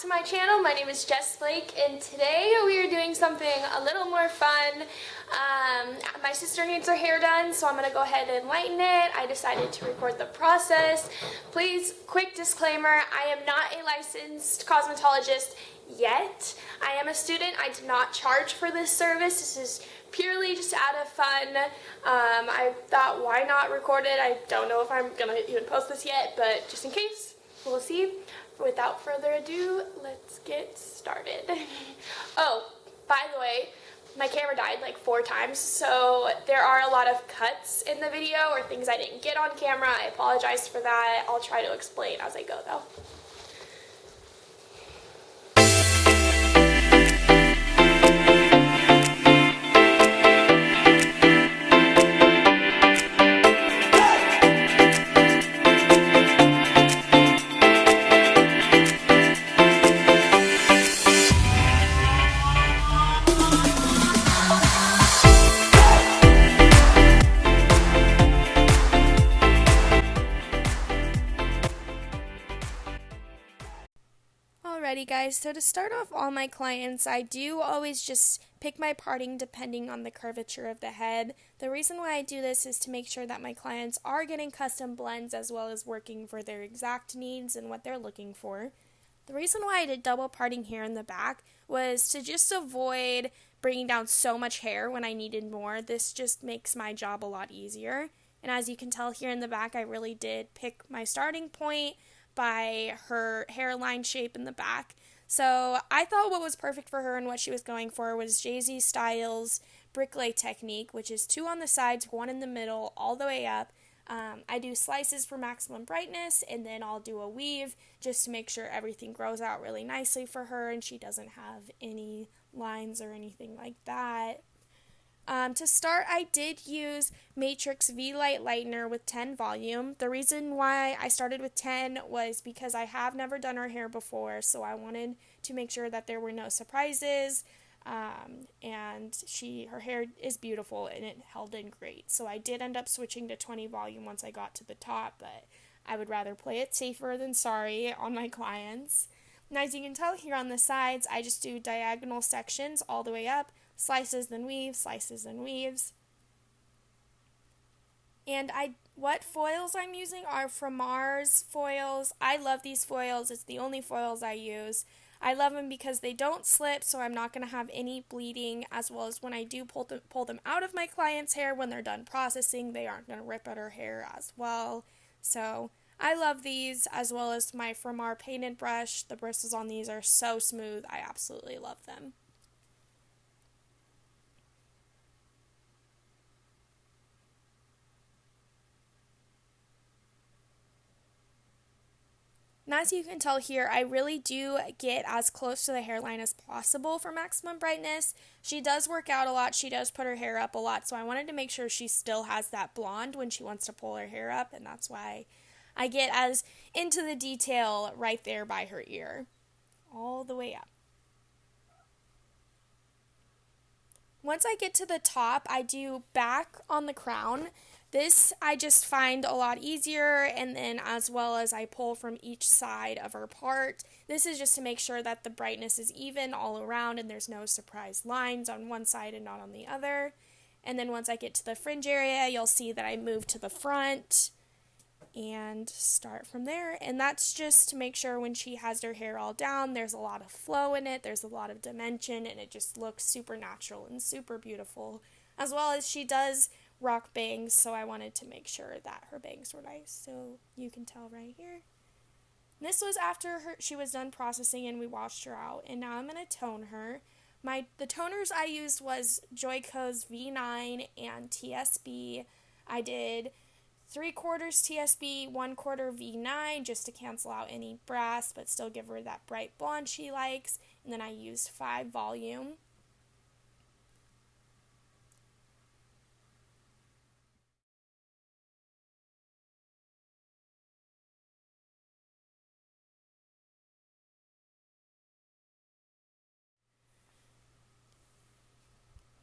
to my channel. My name is Jess Blake, and today we are doing something a little more fun. My sister needs her hair done, so I'm going to go ahead and lighten it. I decided to record the process. Please, quick disclaimer, I am not a licensed cosmetologist yet. I am a student. I did not charge for this service. This is purely just out of fun. I thought, why not record it? I don't know if I'm going to even post this yet, but just in case, we'll see. Without further ado, let's get started. Oh, by the way, my camera died like 4 times, so there are a lot of cuts in the video or things I didn't get on camera. I apologize for that. I'll try to explain as I go though. Alrighty guys, so to start off all my clients, I do always just pick my parting depending on the curvature of the head. The reason why I do this is to make sure that my clients are getting custom blends as well as working for their exact needs and what they're looking for. The reason why I did double parting here in the back was to just avoid bringing down so much hair when I needed more. This just makes my job a lot easier. And as you can tell here in the back, I really did pick my starting point by her hairline shape in the back. So I thought what was perfect for her and what she was going for was jessblake.styles bricklay technique, which is 2 on the sides, 1 in the middle, all the way up. I do slices for maximum brightness, and then I'll do a weave just to make sure everything grows out really nicely for her and she doesn't have any lines or anything like that. To start, I did use Matrix V-Light Lightener with 10 volume. The reason why I started with 10 was because I have never done her hair before, so I wanted to make sure that there were no surprises, and her hair is beautiful and it held in great. So I did end up switching to 20 volume once I got to the top, but I would rather play it safer than sorry on my clients. And as you can tell here on the sides, I just do diagonal sections all the way up. Slices, then weaves, slices, then weaves. And what foils I'm using are Framar's foils. I love these foils. It's the only foils I use. I love them because they don't slip, so I'm not going to have any bleeding, as well as when I do pull them out of my client's hair when they're done processing, they aren't going to rip at her hair as well. So I love these, as well as my Framar painted brush. The bristles on these are so smooth. I absolutely love them. And as you can tell here, I really do get as close to the hairline as possible for maximum brightness. She does work out a lot. She does put her hair up a lot, so I wanted to make sure she still has that blonde when she wants to pull her hair up, and that's why I get as into the detail right there by her ear, all the way up. Once I get to the top, I do back on the crown. This I just find a lot easier, and then as well as I pull from each side of her part. This is just to make sure that the brightness is even all around and there's no surprise lines on one side and not on the other. And then once I get to the fringe area, you'll see that I move to the front and start from there. And that's just to make sure when she has her hair all down, there's a lot of flow in it, there's a lot of dimension, and it just looks super natural and super beautiful. As well as she does rock bangs, so I wanted to make sure that her bangs were nice, so you can tell right here. And this was after she was done processing and we washed her out, and now I'm going to tone her. The toners I used was Joico's V9 and TSB. I did 3/4 TSB, 1/4 V9 just to cancel out any brass but still give her that bright blonde she likes, and then I used 5 volume.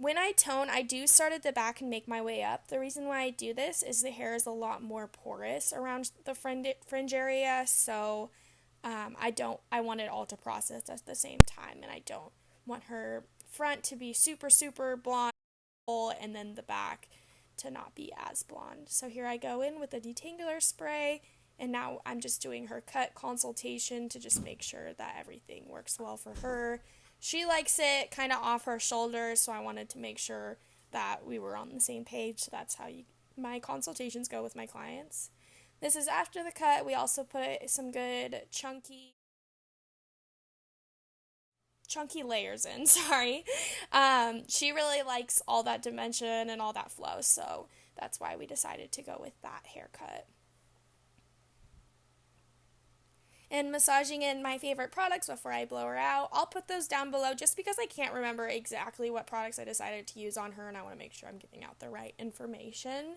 When I tone, I do start at the back and make my way up. The reason why I do this is the hair is a lot more porous around the fringe area, so I want it all to process at the same time, and I don't want her front to be super, super blonde and then the back to not be as blonde. So here I go in with the detangler spray, and now I'm just doing her cut consultation to just make sure that everything works well for her. She likes it kind of off her shoulders, so I wanted to make sure that we were on the same page. So that's how my consultations go with my clients. This is after the cut. We also put some good chunky layers in. Sorry. She really likes all that dimension and all that flow, so that's why we decided to go with that haircut. And massaging in my favorite products before I blow her out. I'll put those down below just because I can't remember exactly what products I decided to use on her, and I want to make sure I'm giving out the right information.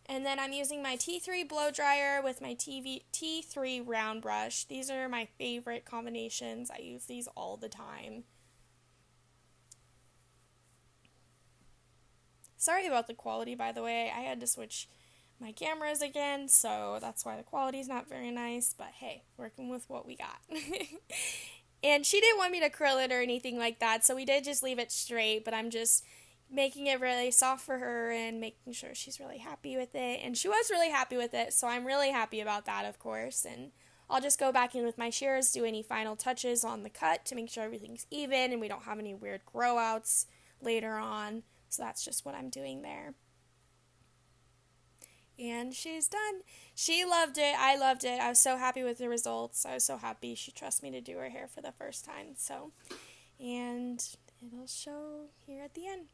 And then I'm using my T3 blow dryer with my T3 round brush. These are my favorite combinations. I use these all the time. Sorry about the quality, by the way. I had to switch my cameras again, so that's why the quality's not very nice. But hey, working with what we got. And she didn't want me to curl it or anything like that, so we did just leave it straight, but I'm just making it really soft for her and making sure she's really happy with it. And she was really happy with it, so I'm really happy about that, of course. And I'll just go back in with my shears, do any final touches on the cut to make sure everything's even and we don't have any weird grow outs later on. So that's just what I'm doing there. And she's done. She loved it. I loved it. I was so happy with the results. I was so happy she trusts me to do her hair for the first time. And it'll show here at the end.